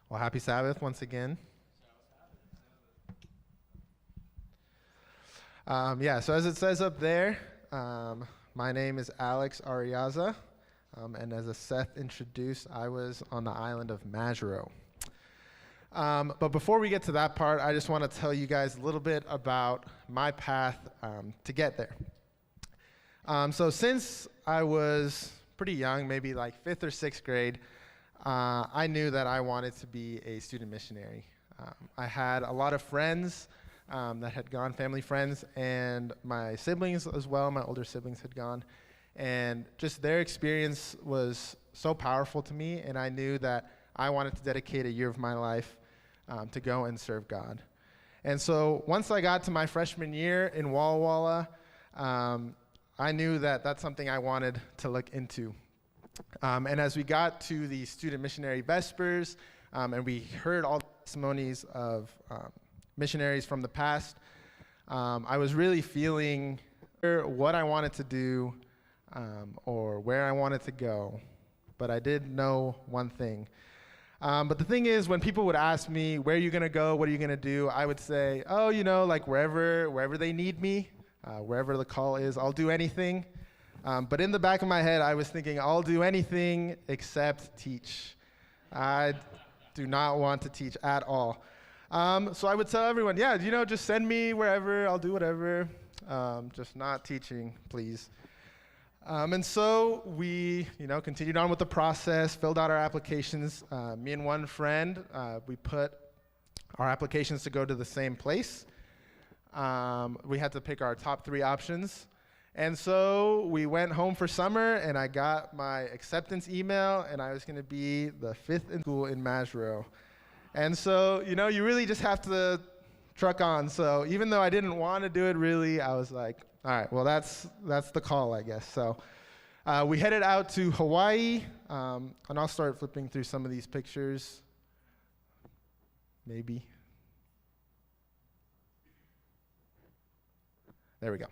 Well, happy Sabbath once again. So as it says up there, my name is Alex Arriaza, and as Seth introduced, I was on the island of Majuro. But before we get to that part, I just want to tell you guys a little bit about my path to get there. So since I was pretty young, maybe like 5th or 6th grade, I knew that I wanted to be a student missionary. I had a lot of friends that had gone, family friends, and my siblings as well, my older siblings had gone. And just their experience was so powerful to me, and I knew that I wanted to dedicate a year of my life to go and serve God. And so once I got to my freshman year in Walla Walla, I knew that that's something I wanted to look into. And as we got to the student missionary vespers, and we heard all the testimonies of missionaries from the past, I was really feeling what I wanted to do or where I wanted to go. But I did know one thing. But the thing is, when people would ask me, where are you going to go, what are you going to do, I would say, like wherever they need me, wherever the call is, I'll do anything. But in the back of my head, I was thinking, I'll do anything except teach. I do not want to teach at all. So I would tell everyone, just send me wherever, I'll do whatever, just not teaching, please. And so we, continued on with the process, filled out our applications. Me and one friend, we put our applications to go to the same place. We had to pick our top 3 options. And so we went home for summer, and I got my acceptance email, and I was going to be the 5th in school in Majuro. And so, you really just have to truck on. So even though I didn't want to do it really, I was like, all right, well, that's the call, I guess. So we headed out to Hawaii, and I'll start flipping through some of these pictures. Maybe. There we go.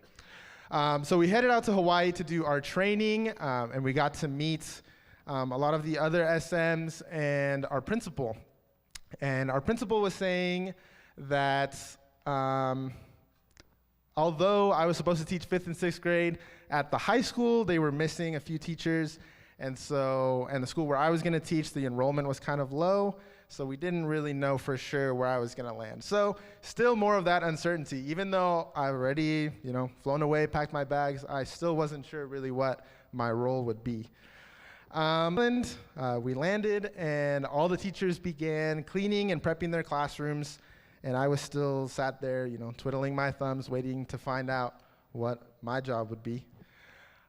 So we headed out to Hawaii to do our training, and we got to meet a lot of the other SMs and our principal. And our principal was saying that although I was supposed to teach 5th and 6th grade, at the high school they were missing a few teachers, and the school where I was going to teach, the enrollment was kind of low, so we didn't really know for sure where I was going to land. So still more of that uncertainty. Even though I already, flown away, packed my bags, I still wasn't sure really what my role would be. We landed, and all the teachers began cleaning and prepping their classrooms, and I was still sat there, twiddling my thumbs, waiting to find out what my job would be.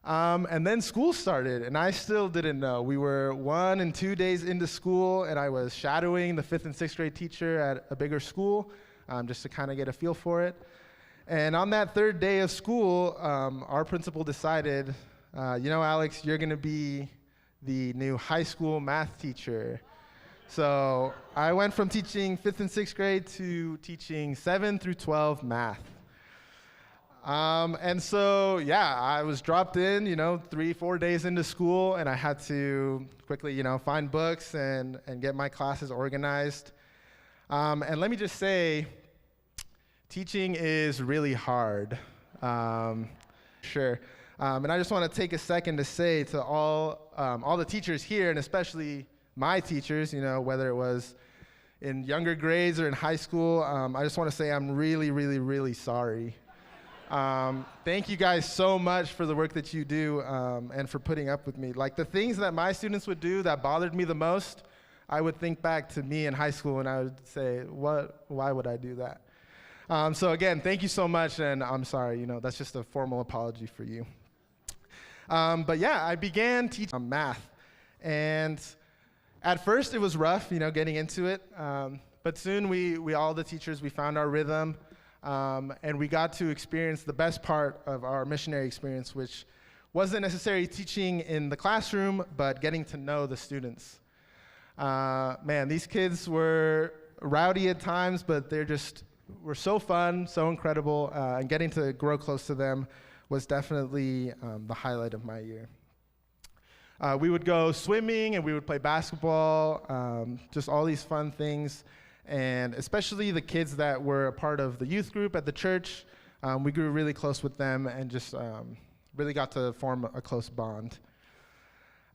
And then school started, and I still didn't know. We were 1 and 2 days into school, and I was shadowing the 5th and 6th grade teacher at a bigger school, just to kind of get a feel for it. And on that 3rd day of school, our principal decided, Alex, you're going to be the new high school math teacher. So I went from teaching 5th and 6th grade to teaching 7 through 12 math. And so, I was dropped in, 3-4 days into school, and I had to quickly, find books and get my classes organized. And let me just say, teaching is really hard. Sure. And I just want to take a second to say to all the teachers here, and especially my teachers, whether it was in younger grades or in high school, I just want to say I'm really, really, really sorry. Thank you guys so much for the work that you do and for putting up with me. Like the things that my students would do that bothered me the most, I would think back to me in high school and I would say, why would I do that? So again, thank you so much, and I'm sorry, that's just a formal apology for you. I began teaching math, and at first it was rough, getting into it, but soon we all the teachers, we found our rhythm. And we got to experience the best part of our missionary experience, which wasn't necessarily teaching in the classroom, but getting to know the students. These kids were rowdy at times, but were so fun, so incredible, and getting to grow close to them was definitely the highlight of my year. We would go swimming and we would play basketball, just all these fun things. And especially the kids that were a part of the youth group at the church, we grew really close with them and just really got to form a close bond.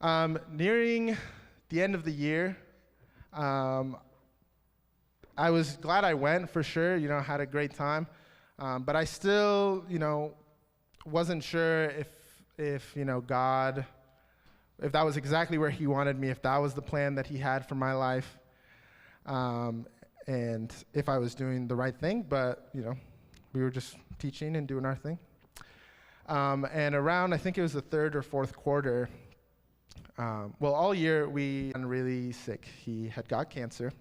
Nearing the end of the year, I was glad I went for sure, had a great time. But I still, wasn't sure if God, if that was exactly where he wanted me, if that was the plan that he had for my life, and if I was doing the right thing. But, we were just teaching and doing our thing. And around, I think it was the third or fourth quarter, all year we were really sick. He had got cancer.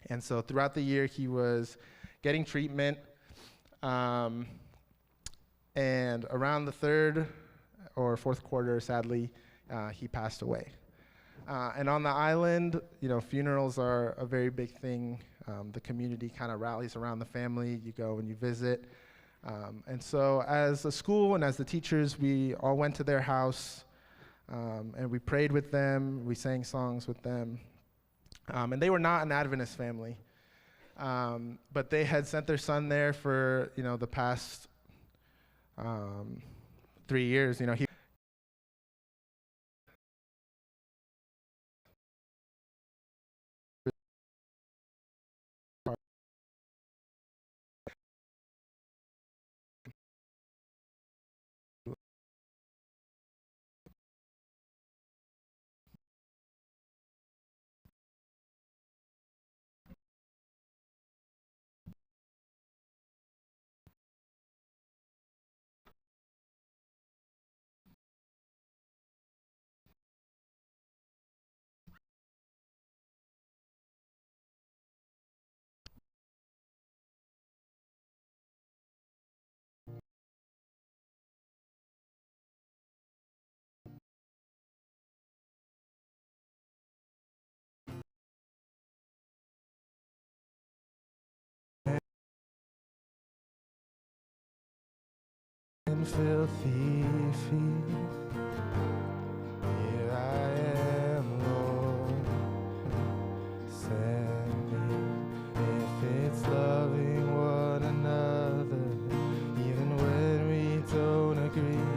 And so throughout the year, he was getting treatment. And around the third or fourth quarter, sadly, he passed away. And on the island, funerals are a very big thing. The community kind of rallies around the family. You go and you visit. And so as a school and as the teachers, we all went to their house, and we prayed with them. We sang songs with them. And they were not an Adventist family. But they had sent their son there for, the past 3 years. He filthy feet. Here I am, Lord, send me. If it's loving one another, even when we don't agree.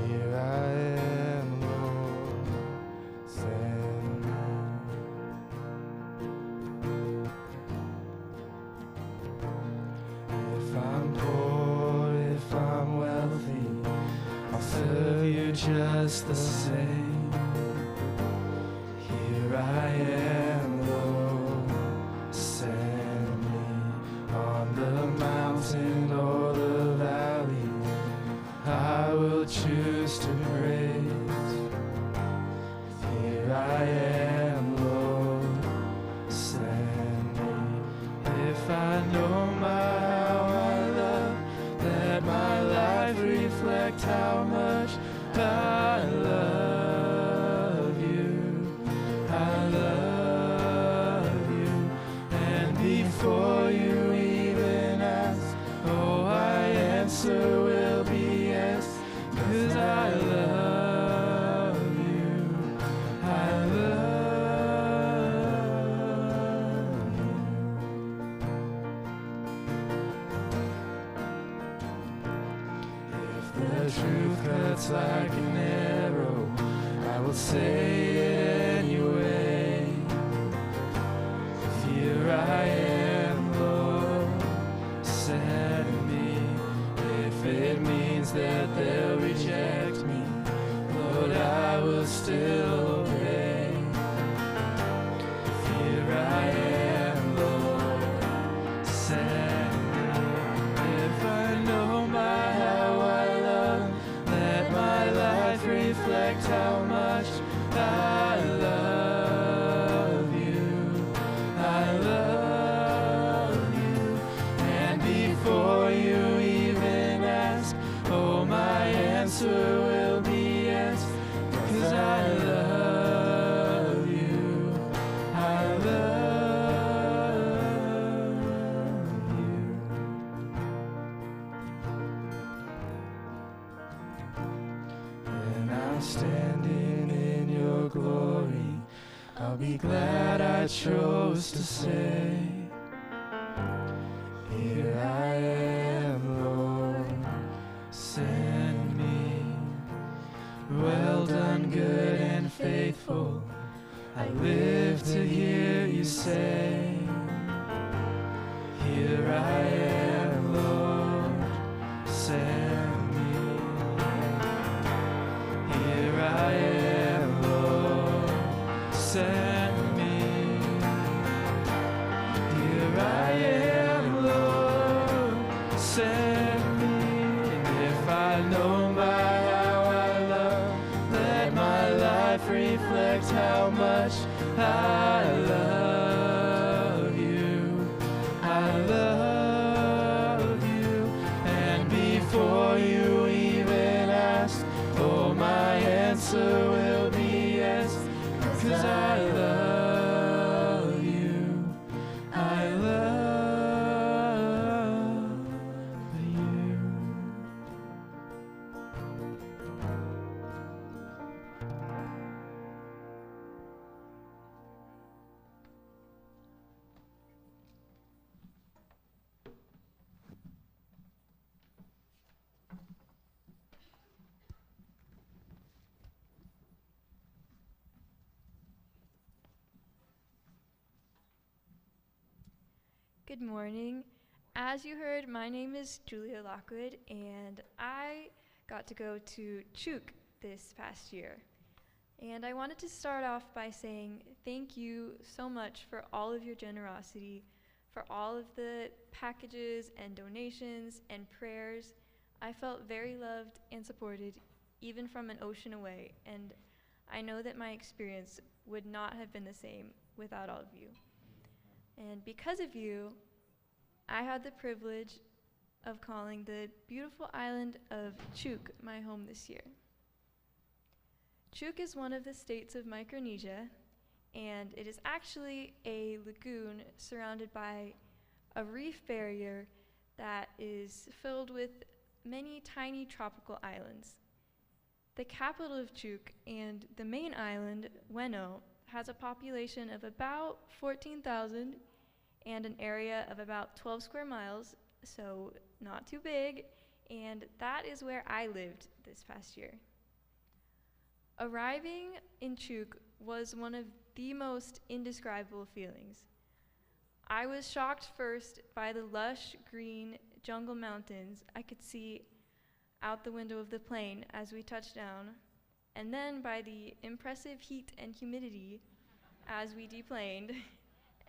Here I am, Lord, send me. If I'm poor, if I'm wealthy, I'll serve you just the same. Here I am, Lord, send me. On the mountain or the valley, I will choose to praise. Here I am, Lord, send me. If I know my life reflect how much I love you. I love you. And before you even ask, oh, I answer will be yes, 'cause I love you. I love you. The truth cuts like an arrow, I will say it anyway. Here I am, Lord, send me. If it means that they'll reject me, Lord, I will still obey. Here I am, Lord, send me. If I know reflect how much I love you. I love you. And before you even ask, oh, my I'll be glad I chose to say, here I am, Lord, send me. Well done, good and faithful, I live to hear you say, here I am, Lord, send me. Here I am, Lord, send me. Here I am, Lord, send me. And if I know by how I love, let my life reflect how much I love you. I love you. And before you even ask, oh, my answer will be yes, 'cause I love you. I love you. Good morning. As you heard, my name is Julia Lockwood, and I got to go to Chuk this past year. And I wanted to start off by saying thank you so much for all of your generosity, for all of the packages and donations and prayers. I felt very loved and supported, even from an ocean away, and I know that my experience would not have been the same without all of you. And because of you, I had the privilege of calling the beautiful island of Chuk my home this year. Chuk is one of the states of Micronesia, and it is actually a lagoon surrounded by a reef barrier that is filled with many tiny tropical islands. The capital of Chuk and the main island, Weno, has a population of about 14,000 and an area of about 12 square miles, so not too big, and that is where I lived this past year. Arriving in Chuk was one of the most indescribable feelings. I was shocked first by the lush green jungle mountains I could see out the window of the plane as we touched down, and then by the impressive heat and humidity as we deplaned,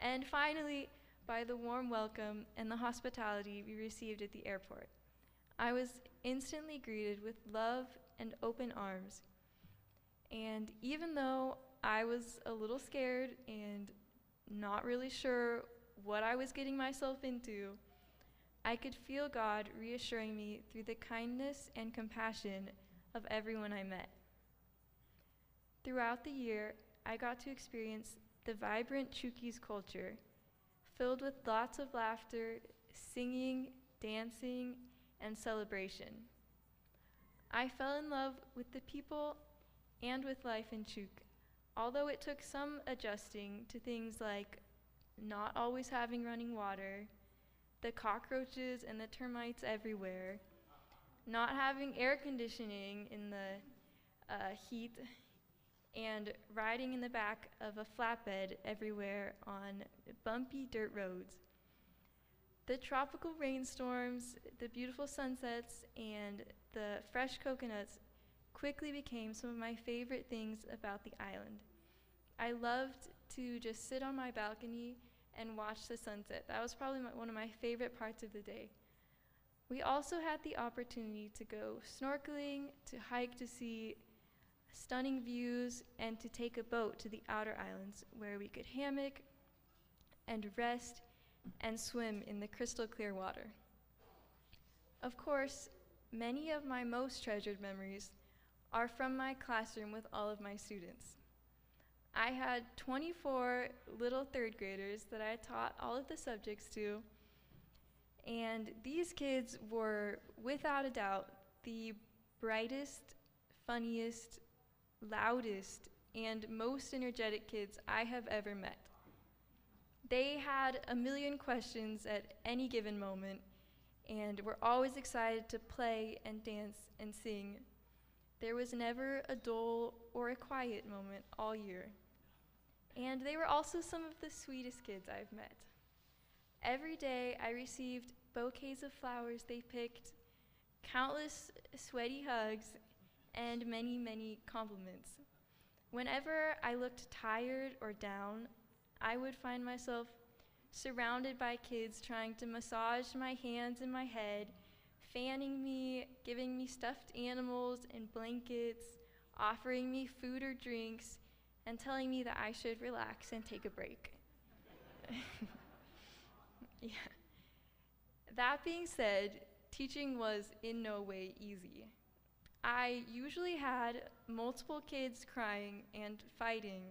and finally by the warm welcome and the hospitality we received at the airport. I was instantly greeted with love and open arms. And even though I was a little scared and not really sure what I was getting myself into, I could feel God reassuring me through the kindness and compassion of everyone I met. Throughout the year, I got to experience the vibrant Chuukese culture, filled with lots of laughter, singing, dancing, and celebration. I fell in love with the people and with life in Chuk, although it took some adjusting to things like not always having running water, the cockroaches and the termites everywhere, not having air conditioning in the heat, and riding in the back of a flatbed everywhere on bumpy dirt roads. The tropical rainstorms, the beautiful sunsets, and the fresh coconuts quickly became some of my favorite things about the island. I loved to just sit on my balcony and watch the sunset. That was probably one of my favorite parts of the day. We also had the opportunity to go snorkeling, to hike to see stunning views, and to take a boat to the outer islands where we could hammock and rest and swim in the crystal clear water. Of course, many of my most treasured memories are from my classroom with all of my students. I had 24 little third graders that I taught all of the subjects to, and these kids were, without a doubt, the brightest, funniest, loudest, and most energetic kids I have ever met. They had a million questions at any given moment, and were always excited to play and dance and sing. There was never a dull or a quiet moment all year. And they were also some of the sweetest kids I've met. Every day I received bouquets of flowers they picked, countless sweaty hugs, and many, many compliments. Whenever I looked tired or down, I would find myself surrounded by kids trying to massage my hands and my head, fanning me, giving me stuffed animals and blankets, offering me food or drinks, and telling me that I should relax and take a break. Yeah. That being said, teaching was in no way easy. I usually had multiple kids crying and fighting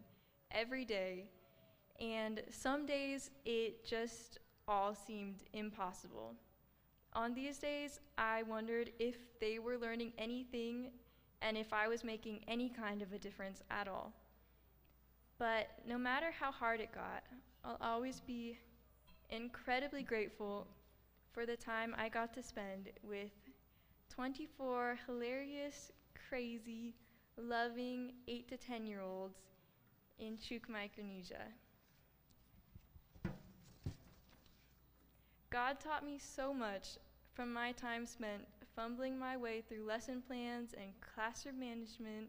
every day, and some days it just all seemed impossible. On these days, I wondered if they were learning anything and if I was making any kind of a difference at all. But no matter how hard it got, I'll always be incredibly grateful for the time I got to spend with 24 hilarious, crazy, loving 8 to 10-year-olds in Chuk, Micronesia. God taught me so much from my time spent fumbling my way through lesson plans and classroom management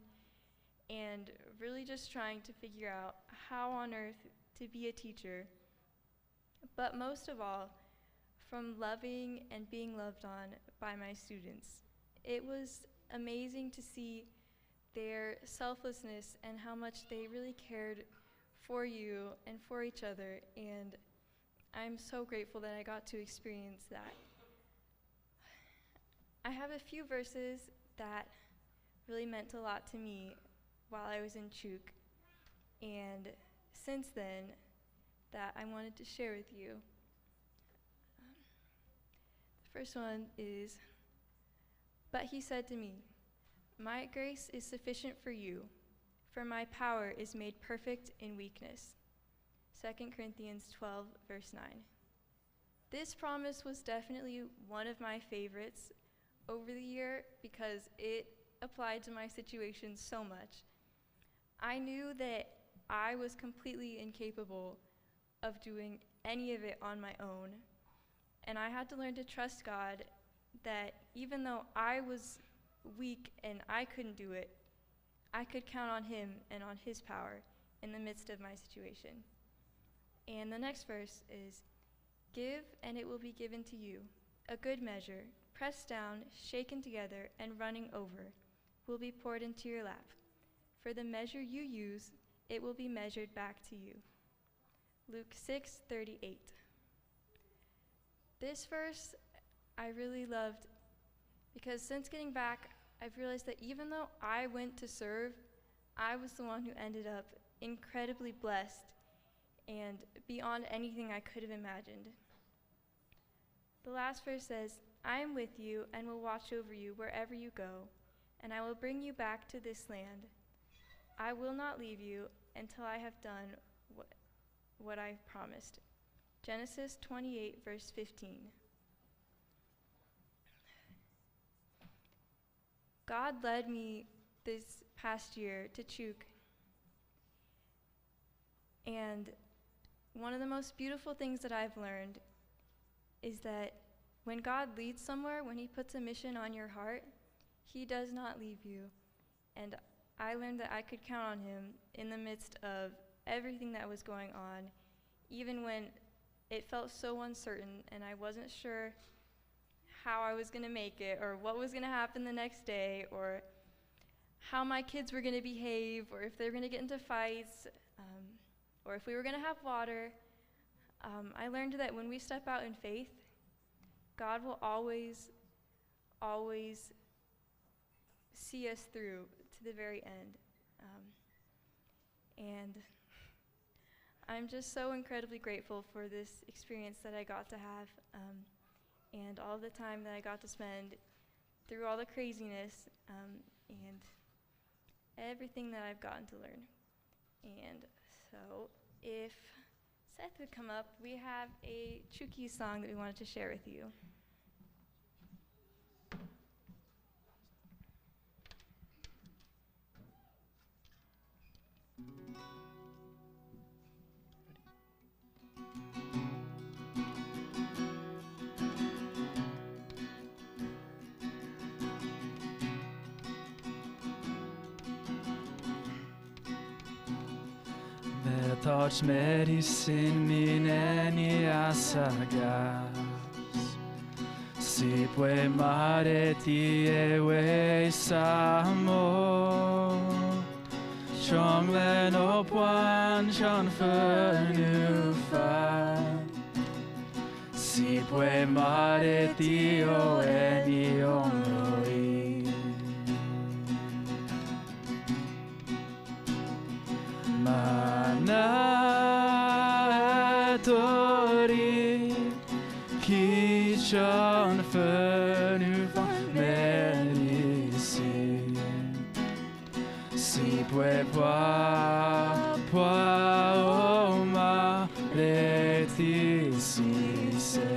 and really just trying to figure out how on earth to be a teacher. But most of all, from loving and being loved on by my students. It was amazing to see their selflessness and how much they really cared for you and for each other, and I'm so grateful that I got to experience that. I have a few verses that really meant a lot to me while I was in Chuk, and since then, that I wanted to share with you. The first one is, "But he said to me, 'My grace is sufficient for you, for my power is made perfect in weakness.'" 2 Corinthians 12, verse 9. This promise was definitely one of my favorites over the year because it applied to my situation so much. I knew that I was completely incapable of doing any of it on my own, and I had to learn to trust God that even though I was weak and I couldn't do it, I could count on him and on his power in the midst of my situation. And the next verse is, "Give, and it will be given to you. A good measure, pressed down, shaken together, and running over, will be poured into your lap. For the measure you use, it will be measured back to you." Luke 6:38. This verse I really loved because since getting back, I've realized that even though I went to serve, I was the one who ended up incredibly blessed and beyond anything I could have imagined. The last verse says, "I am with you and will watch over you wherever you go, and I will bring you back to this land. I will not leave you until I have done what I've promised." Genesis 28, verse 15. God led me this past year to Chuk, and one of the most beautiful things that I've learned is that when God leads somewhere, when he puts a mission on your heart, he does not leave you. And I learned that I could count on him in the midst of everything that was going on, even when it felt so uncertain and I wasn't sure how I was going to make it or what was going to happen the next day or how my kids were going to behave or if they were going to get into fights or if we were going to have water. I learned that when we step out in faith, God will always, always see us through to the very end. And I'm just so incredibly grateful for this experience that I got to have and all the time that I got to spend through all the craziness and everything that I've gotten to learn. And so if Seth would come up, we have a Chuki song that we wanted to share with you. Touch medicine mineni asagas Sipwe mareti ewe samo Chonglen opwan chan förnufa Sipwe mareti o eni onroi Tori Kishan förnufa medicin Sipwe pwa oma leti sise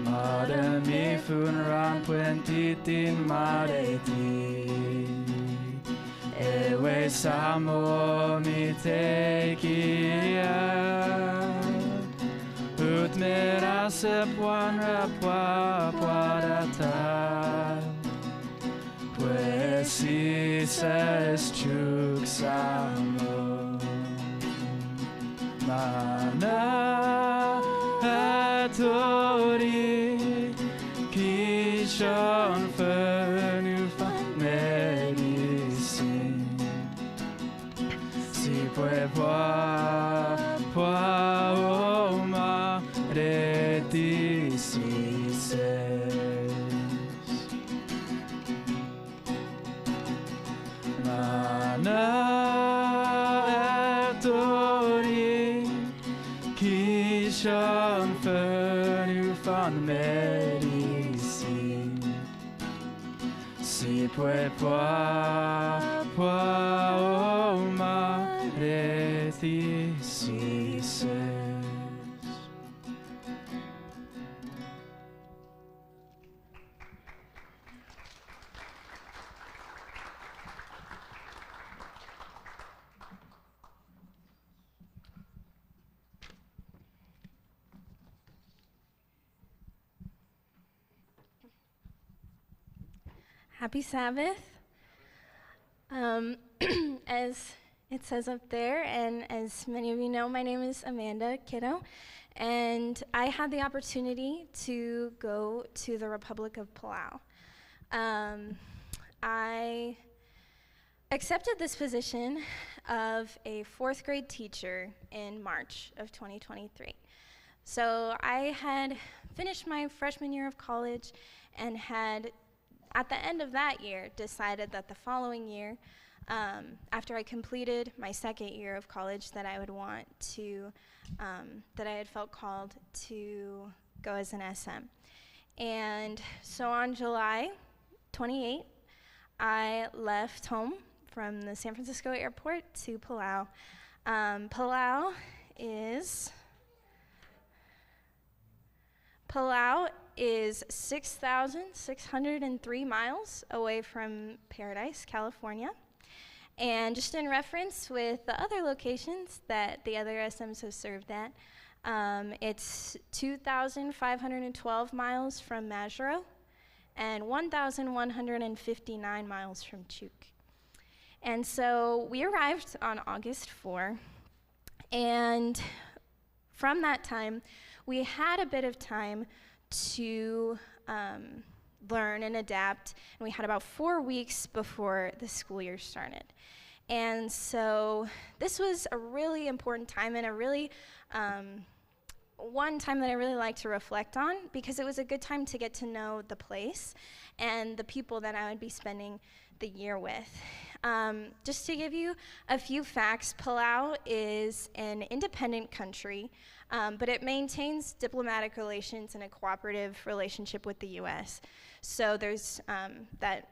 Mare mi funran puentitin mareti Ewe samo mi tekia Ut mera se puan rapua puadata Pues si ses chuk samo Mana atori Kishan förnufa medicin Sipwe pwa oma reti sises Mana atori Kishan förnufan medicin Sipwe pwa oma reti sises Happy Sabbath. As it says up there, and as many of you know, my name is Amanda Kitto, and I had the opportunity to go to the Republic of Palau. I accepted this position of a fourth grade teacher in March of 2023. So I had finished my freshman year of college and had at the end of that year, decided that the following year, after I completed my second year of college, that I would want to, that I had felt called to go as an SM. And so on July 28th, I left home from the San Francisco airport to Palau. Palau is 6,603 miles away from Paradise, California. And just in reference with the other locations that the other SMs have served at, it's 2,512 miles from Majuro and 1,159 miles from Chuk. And so we arrived on August 4, and from that time, we had a bit of time to learn and adapt, and we had about 4 weeks before the school year started. And so this was a really important time, and a really one time that I really like to reflect on, because it was a good time to get to know the place and the people that I would be spending the year with. Just to give you a few facts, Palau is an independent country, but it maintains diplomatic relations and a cooperative relationship with the U.S. So there's that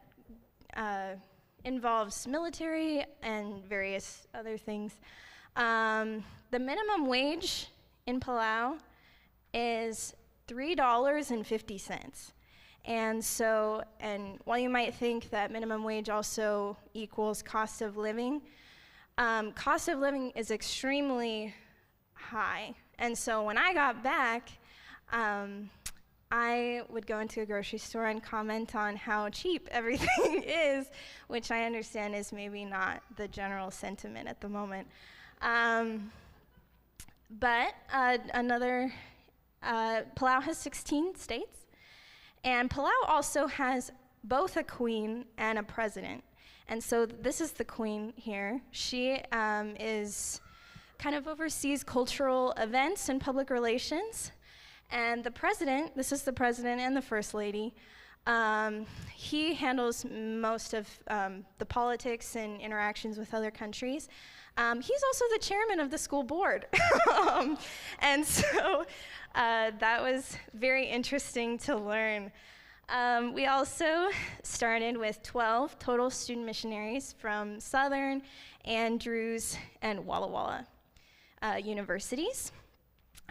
involves military and various other things. The minimum wage in Palau is $3.50. And while you might think that minimum wage also equals cost of living is extremely high. And so when I got back, I would go into a grocery store and comment on how cheap everything is, which I understand is maybe not the general sentiment at the moment. Palau has 16 states, and Palau also has both a queen and a president. And so this is the queen here. She is kind of oversees cultural events and public relations. And the president, this is the president and the first lady, he handles most of the politics and interactions with other countries. He's also the chairman of the school board. And so that was very interesting to learn. We also started with 12 total student missionaries from Southern, Andrews, and Walla Walla universities.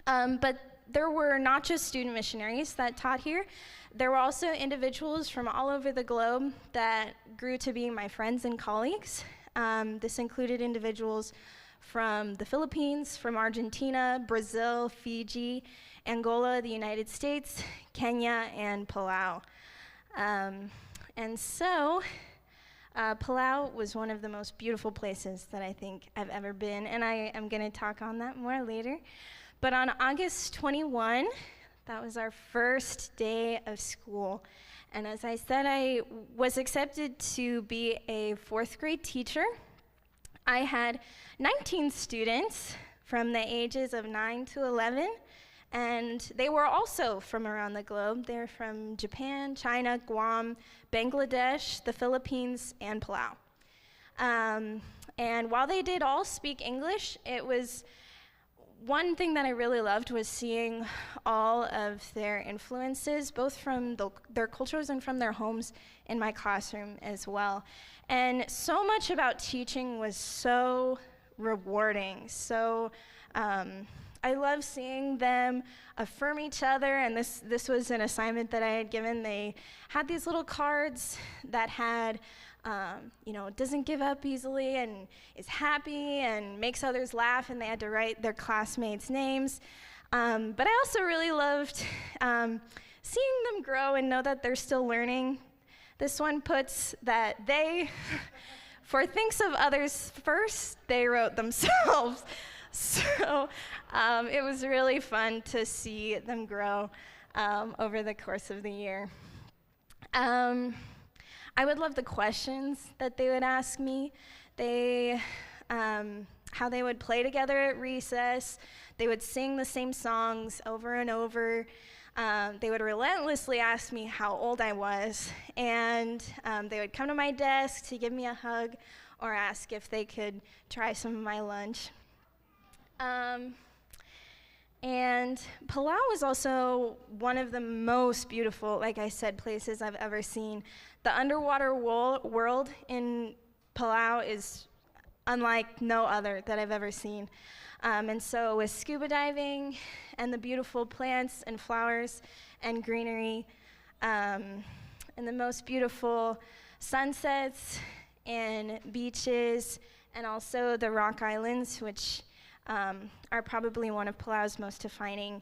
But there were not just student missionaries that taught here. There were also individuals from all over the globe that grew to be my friends and colleagues. This included individuals from the Philippines, from Argentina, Brazil, Fiji, Angola, the United States, Kenya, and Palau. Palau was one of the most beautiful places that I think I've ever been, and I am going to talk on that more later. But on August 21, that was our first day of school. And as I said, I was accepted to be a fourth grade teacher. I had 19 students from the ages of 9 to 11, and they were also from around the globe. They're from Japan, China, Guam, Bangladesh, the Philippines, and Palau. And while they did all speak English, it was one thing that I really loved was seeing all of their influences, both from their cultures and from their homes, in my classroom as well. And so much about teaching was so rewarding. So I love seeing them affirm each other, and this was an assignment that I had given. They had these little cards that had doesn't give up easily and is happy and makes others laugh, and they had to write their classmates' names. But I also really loved seeing them grow and know that they're still learning. This one puts that they, for thinks of others first, they wrote themselves. So it was really fun to see them grow over the course of the year. I would love the questions that they would ask me. How they would play together at recess. They would sing the same songs over and over. They would relentlessly ask me how old I was, and they would come to my desk to give me a hug or ask if they could try some of my lunch. And Palau was also one of the most beautiful, like I said, places I've ever seen. The underwater world in Palau is unlike no other that I've ever seen. And so with scuba diving and the beautiful plants and flowers and greenery, and the most beautiful sunsets and beaches, and also the rock islands, which are probably one of Palau's most defining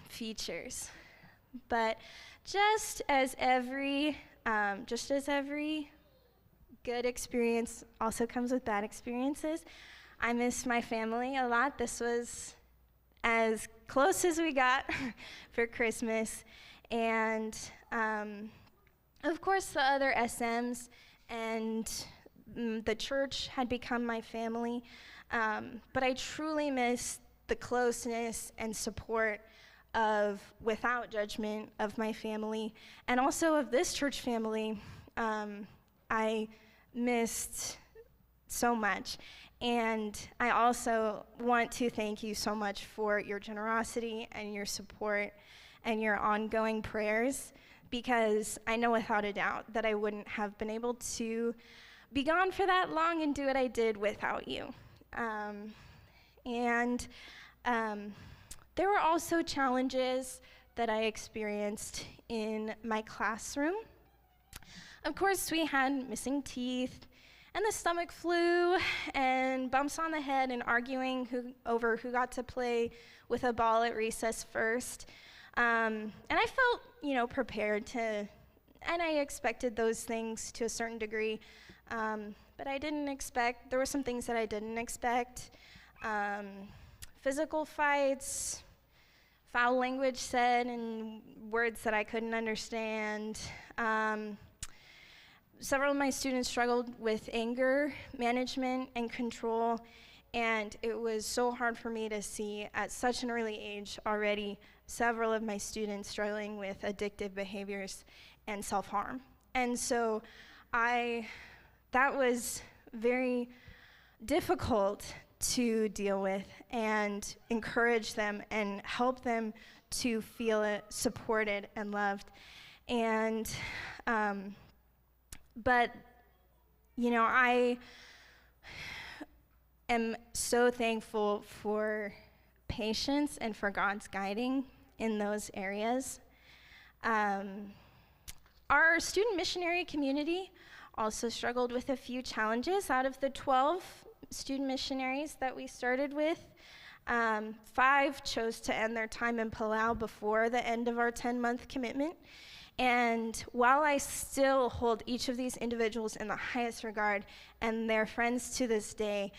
features. But just as every good experience also comes with bad experiences, I miss my family a lot. This was as close as we got for Christmas. And of course, the other SMs and the church had become my family. But I truly miss the closeness and support of, without judgment, of my family, and also of this church family. I missed so much. And I also want to thank you so much for your generosity and your support and your ongoing prayers. because I know without a doubt that I wouldn't have been able to be gone for that long and do what I did without you. There were also challenges that I experienced in my classroom. Of course, we had missing teeth and the stomach flu and bumps on the head and arguing over who got to play with a ball at recess first. And I felt, prepared to, and I expected those things to a certain degree. But there were some things that I didn't expect. Physical fights, foul language said, and words that I couldn't understand. Several of my students struggled with anger management and control, and it was so hard for me to see at such an early age already several of my students struggling with addictive behaviors and self-harm. And so that was very difficult to deal with and encourage them and help them to feel supported and loved. And but I am so thankful for patience and for God's guiding in those areas. Our student missionary community also struggled with a few challenges. Out of the 12 student missionaries that we started with, 5 chose to end their time in Palau before the end of our 10-month commitment. And while I still hold each of these individuals in the highest regard and they're friends to this day,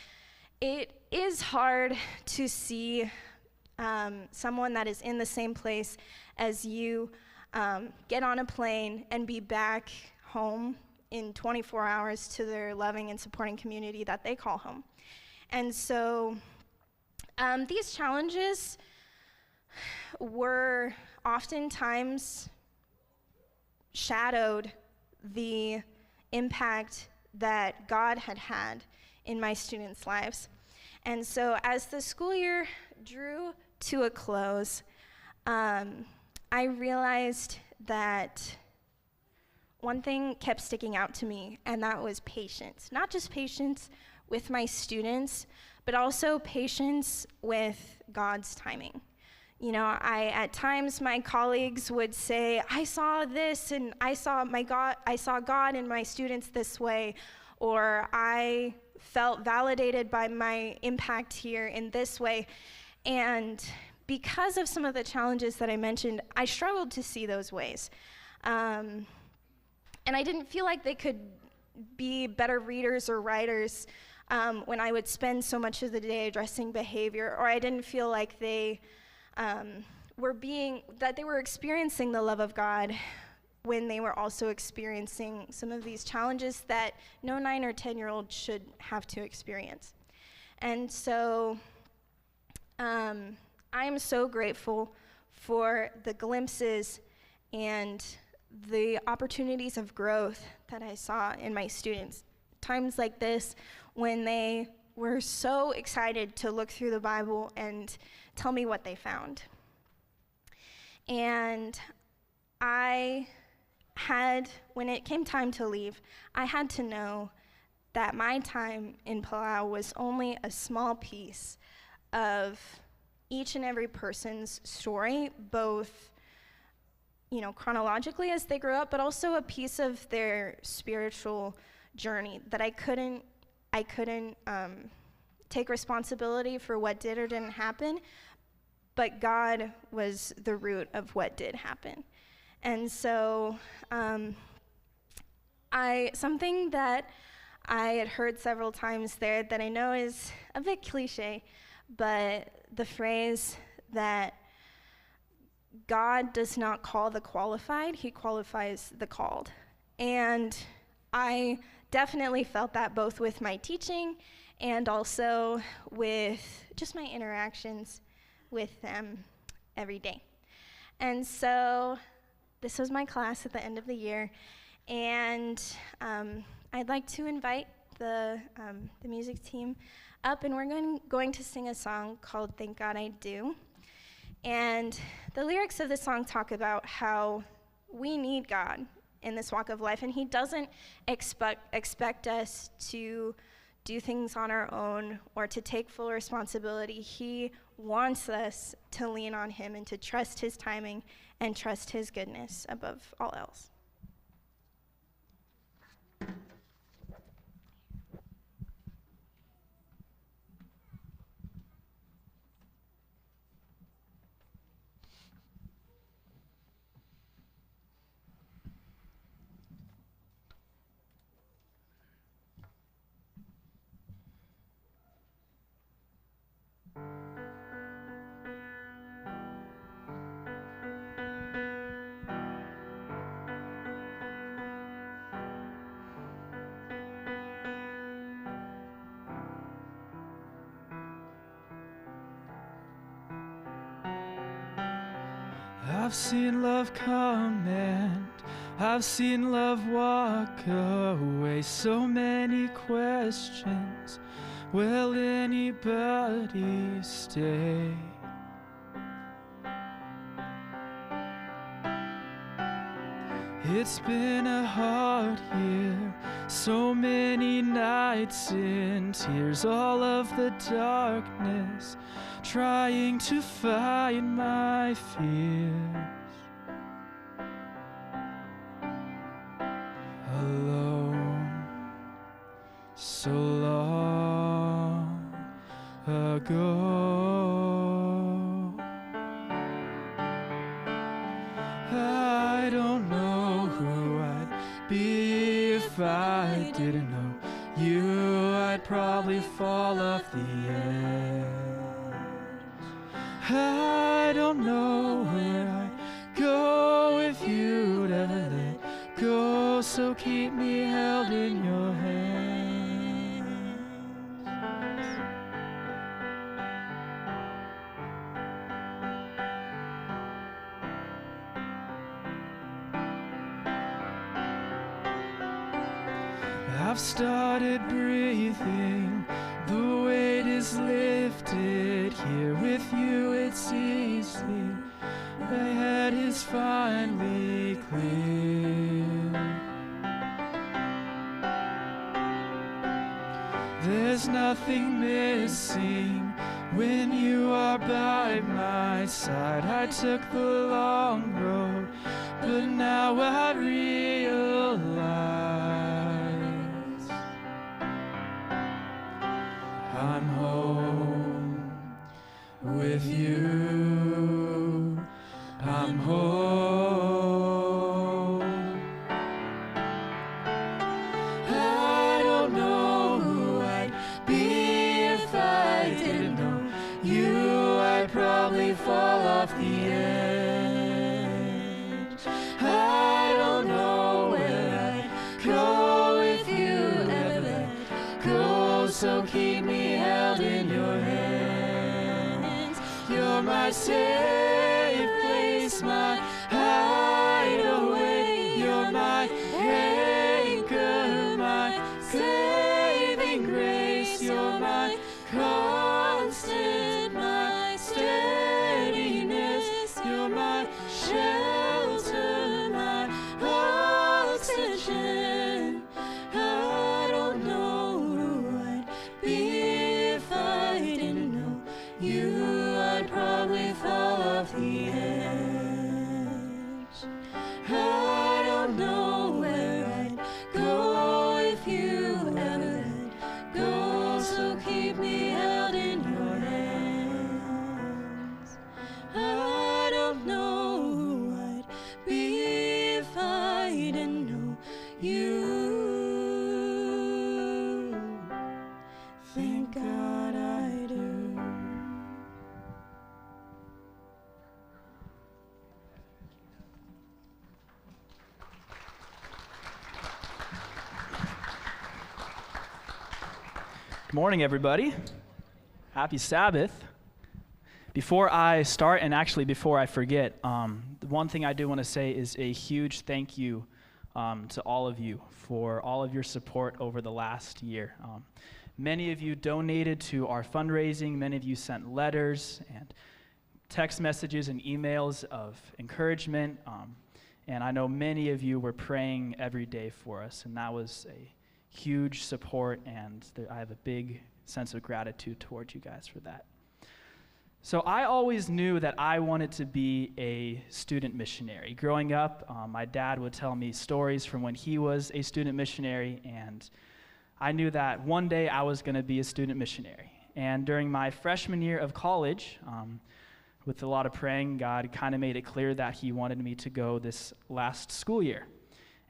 it is hard to see someone that is in the same place as you get on a plane and be back home in 24 hours to their loving and supporting community that they call home. And so these challenges were oftentimes shadowed the impact that God had in my students' lives. And so as the school year drew to a close, I realized that one thing kept sticking out to me, and that was patience. Not just patience with my students, but also patience with God's timing. At times my colleagues would say, I saw this and I saw God in my students this way, or I felt validated by my impact here in this way. And because of some of the challenges that I mentioned, I struggled to see those ways. And I didn't feel like they could be better readers or writers when I would spend so much of the day addressing behavior, or I didn't feel like they were experiencing the love of God when they were also experiencing some of these challenges that no 9 or 10-year-old should have to experience. And so I am so grateful for the glimpses and the opportunities of growth that I saw in my students. Times like this when they were so excited to look through the Bible and tell me what they found. And when it came time to leave, I had to know that my time in Palau was only a small piece of each and every person's story, both chronologically as they grew up, but also a piece of their spiritual journey, that I couldn't take responsibility for what did or didn't happen, but God was the root of what did happen. And so something that I had heard several times there that I know is a bit cliche, but the phrase that God does not call the qualified, he qualifies the called. And I definitely felt that both with my teaching and also with just my interactions with them every day. And so this was my class at the end of the year, and I'd like to invite the music team up, and we're going to sing a song called Thank God I Do. And the lyrics of the song talk about how we need God in this walk of life, and he doesn't expect us to do things on our own or to take full responsibility. He wants us to lean on him and to trust his timing and trust his goodness above all else. I've seen love come and I've seen love walk away. So many questions, will anybody stay? It's been a hard year, so many nights in tears, all of the darkness, trying to fight my fears. Alone, so long ago. I don't know who I'd be if I didn't know you. I'd probably fall off the edge. I don't know where I'd go if you'd ever let go, so keep me held in your hands. I've started breathing, the weight is lifted. Here with you it's easy, the head is finally clear. There's nothing missing when you are by my side. I took the long road, but now I realize I'm home with you. I'm home. I don't know who I'd be if I didn't know you. I'd probably fall off the edge. I don't know where I'd go if you ever let go, so keep me held in your hands. You're my safe place, my hideaway. You're my anchor, my saving grace. You're my constant, my steadiness. You're my shelter, my oxygen. I don't know who I'd be if I didn't know you. I'd probably fall off the edge. I don't know where I'd go if you ever let go, so keep me held in your hands. I don't know who I'd be if I didn't know you. Thank God I do. Good morning, everybody. Happy Sabbath. Before I start, and actually before I forget, the one thing I do want to say is a huge thank you to all of you for all of your support over the last year. Many of you donated to our fundraising. Many of you sent letters and text messages and emails of encouragement. And I know many of you were praying every day for us, and that was a huge support, and I have a big sense of gratitude towards you guys for that. So I always knew that I wanted to be a student missionary. Growing up, my dad would tell me stories from when he was a student missionary, and I knew that one day I was going to be a student missionary. And during my freshman year of college, with a lot of praying, God kind of made it clear that he wanted me to go this last school year.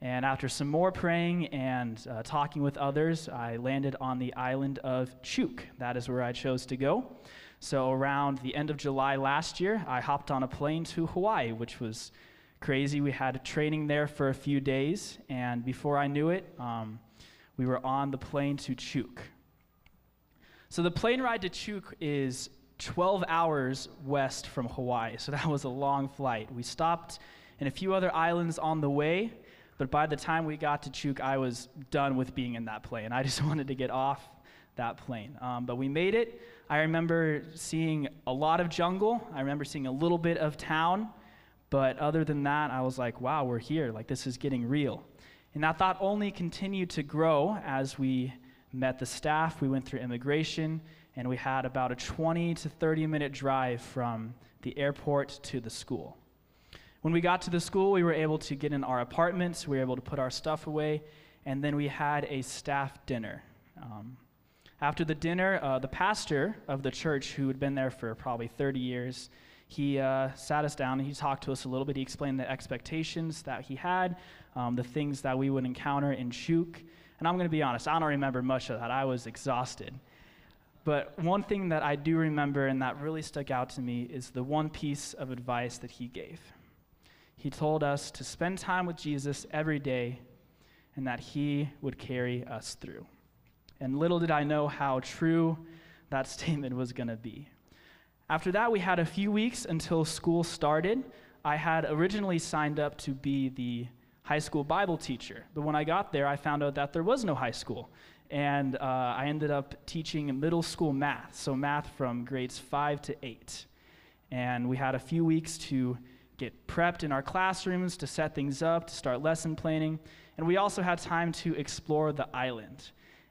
And after some more praying and talking with others, I landed on the island of Chuuk. That is where I chose to go. So around the end of July last year, I hopped on a plane to Hawaii, which was crazy. We had training there for a few days, and before I knew it, we were on the plane to Chuuk. So the plane ride to Chuuk is 12 hours west from Hawaii, so that was a long flight. We stopped in a few other islands on the way, but by the time we got to Chuuk, I was done with being in that plane. I just wanted to get off that plane. But we made it. I remember seeing a lot of jungle. I remember seeing a little bit of town, but other than that, I was like, wow, we're here. Like, this is getting real. And that thought only continued to grow as we met the staff. We went through immigration, and we had about a 20 to 30-minute drive from the airport to the school. When we got to the school, we were able to get in our apartments, we were able to put our stuff away, and then we had a staff dinner. After the dinner, the pastor of the church, who had been there for probably 30 years, he sat us down and he talked to us a little bit. He explained the expectations that he had, the things that we would encounter in Chuuk. And I'm going to be honest, I don't remember much of that. I was exhausted. But one thing that I do remember and that really stuck out to me is the one piece of advice that he gave. He told us to spend time with Jesus every day and that he would carry us through. And little did I know how true that statement was going to be. After that, we had a few weeks until school started. I had originally signed up to be the high school Bible teacher, but when I got there, I found out that there was no high school. And I ended up teaching middle school math, so math from grades 5 to 8. And we had a few weeks to get prepped in our classrooms, to set things up, to start lesson planning. And we also had time to explore the island.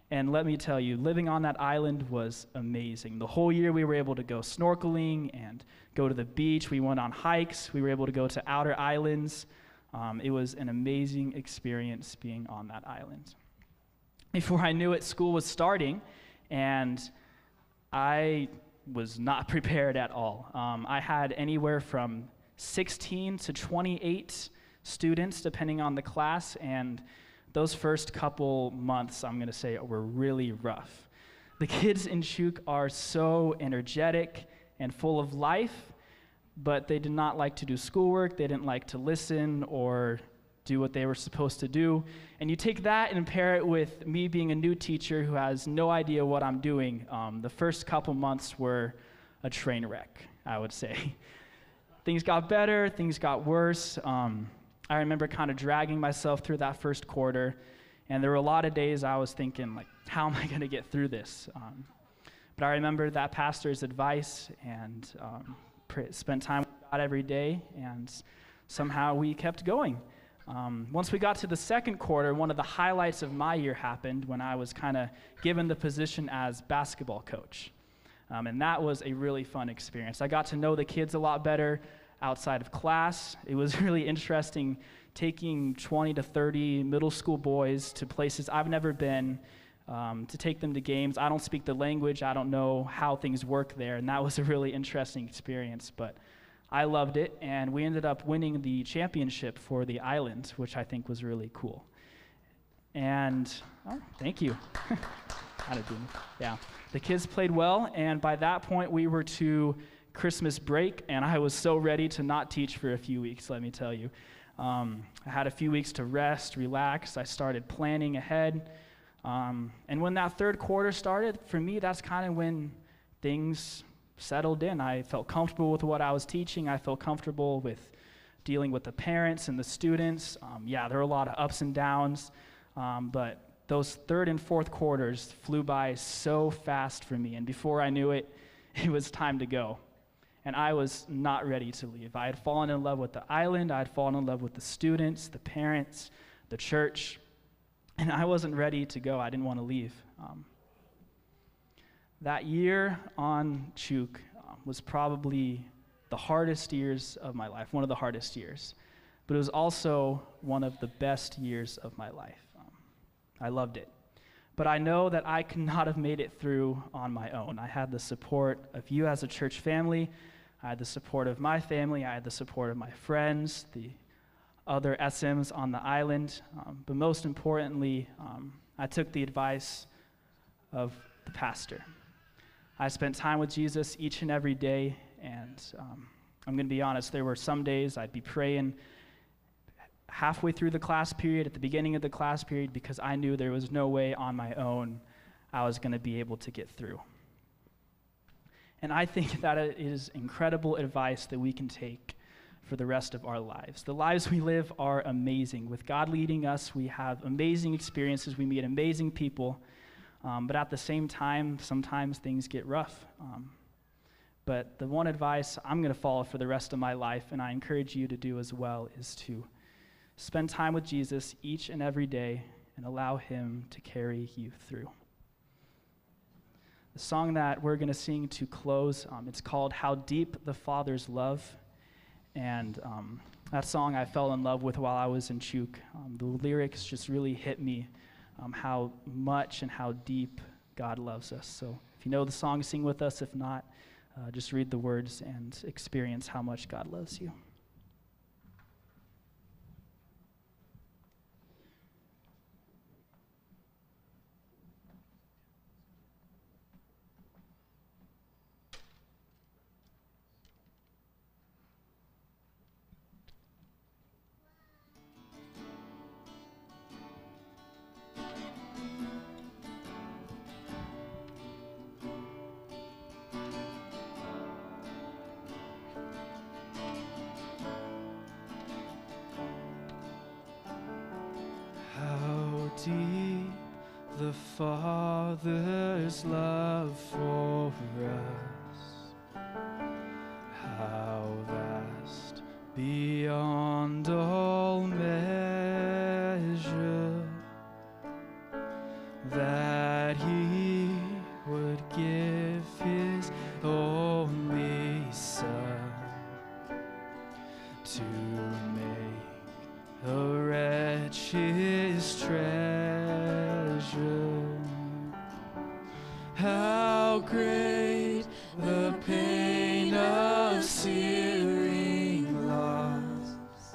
And let me tell you, living on that island was amazing. The whole year we were able to go snorkeling and go to the beach. We went on hikes. We were able to go to outer islands. It was an amazing experience being on that island. Before I knew it, school was starting, and I was not prepared at all. I had anywhere from 16 to 28 students, depending on the class, and those first couple months, I'm going to say, were really rough. The kids in Chuuk are so energetic and full of life, but they did not like to do schoolwork. They didn't like to listen or do what they were supposed to do. And you take that and pair it with me being a new teacher who has no idea what I'm doing. The first couple months were a train wreck, I would say. Things got better, things got worse. I remember kind of dragging myself through that first quarter, and there were a lot of days I was thinking, like, how am I going to get through this? But I remember that pastor's advice and spent time with God every day, and somehow we kept going. Once we got to the second quarter, one of the highlights of my year happened when I was kind of given the position as basketball coach. And that was a really fun experience. I got to know the kids a lot better outside of class. It was really interesting taking 20 to 30 middle school boys to places I've never been, to take them to games. I don't speak the language. I don't know how things work there, and that was a really interesting experience. But I loved it, and we ended up winning the championship for the island, which I think was really cool. And, thank you. Yeah, the kids played well, and by that point, we were to Christmas break, and I was so ready to not teach for a few weeks, let me tell you. I had a few weeks to rest, relax. I started planning ahead. And when that third quarter started, for me, that's kind of when things settled in. I felt comfortable with what I was teaching. I felt comfortable with dealing with the parents and the students. There were a lot of ups and downs, but those third and fourth quarters flew by so fast for me, and before I knew it, it was time to go. and I was not ready to leave. I had fallen in love with the island. I had fallen in love with the students, the parents, the church, and I wasn't ready to go. I didn't want to leave. That year on Chuk was probably the hardest years of my life, one of the hardest years, but it was also one of the best years of my life. I loved it. But I know that I could not have made it through on my own. I had the support of you as a church family. I had the support of my family. I had the support of my friends, the other SMs on the island. But most importantly, I took the advice of the pastor. I spent time with Jesus each and every day, and I'm going to be honest, there were some days I'd be praying halfway through the class period, at the beginning of the class period, because I knew there was no way on my own I was going to be able to get through. And I think that it is incredible advice that we can take for the rest of our lives. The lives we live are amazing. With God leading us, we have amazing experiences, we meet amazing people, but at the same time, sometimes things get rough. But the one advice I'm going to follow for the rest of my life, and I encourage you to do as well, is to spend time with Jesus each and every day and allow him to carry you through. The song that we're going to sing to close, it's called How Deep the Father's Love. And that song I fell in love with while I was in Chuk. The lyrics just really hit me, how much and how deep God loves us. So if you know the song, sing with us. If not, just read the words and experience how much God loves you. Deep the Father's love for us, how vast beyond all measure, that he would give his only Son to make a wretch his treasure. How great the pain of searing loss!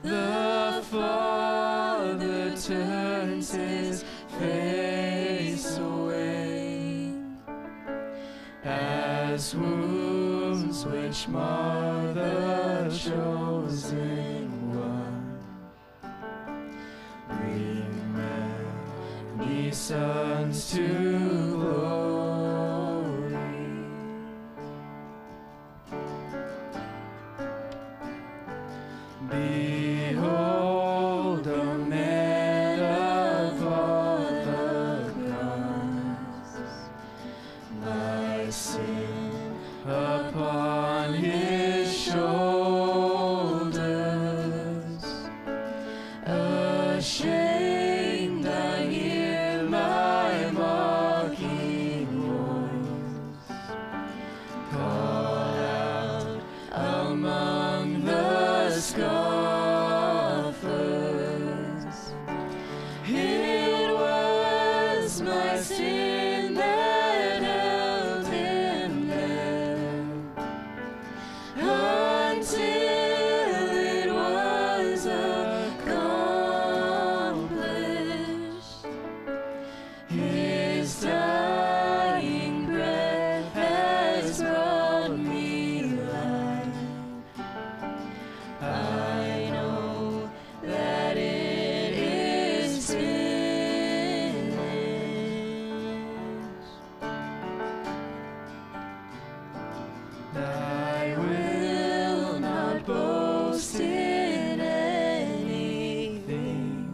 The Father turns his face away, as wounds which mar the chosen one bring many sons to glory. Behold, a man upon the cross, my sin upon his shoulders, ashamed I hear my mocking voice call out among the scoffers. It was my sin that held him there, until it was accomplished. His dying breath has brought me life. I know that it is finished. I will not boast in anything,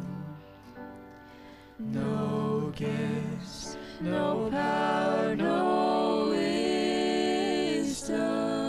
no gifts, no power, no wisdom.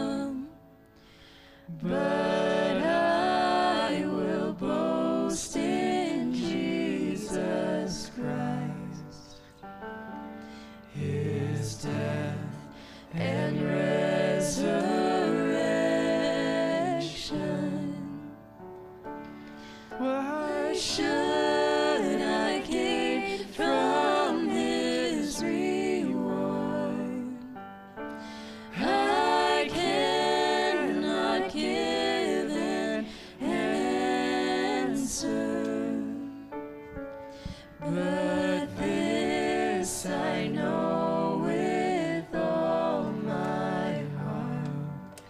I know with all my heart,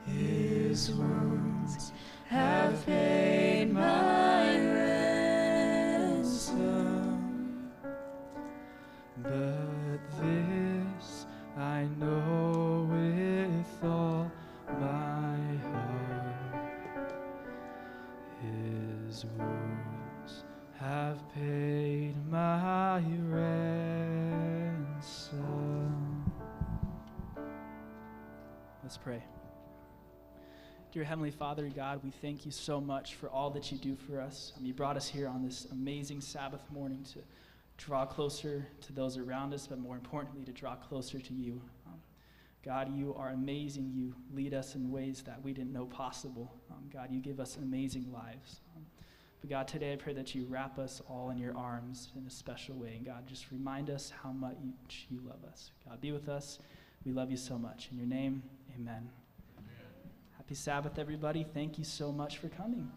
His wounds have paid my ransom. But this I know with all my heart, His wounds have paid my ransom. Let's pray. Dear Heavenly Father, God, we thank you so much for all that you do for us. You brought us here on this amazing Sabbath morning to draw closer to those around us, but more importantly, to draw closer to you. God, you are amazing. You lead us in ways that we didn't know possible. God, you give us amazing lives. But God, today I pray that you wrap us all in your arms in a special way. And God, just remind us how much you love us. God, be with us. We love you so much. In your name, amen. Happy Sabbath, everybody. Thank you so much for coming.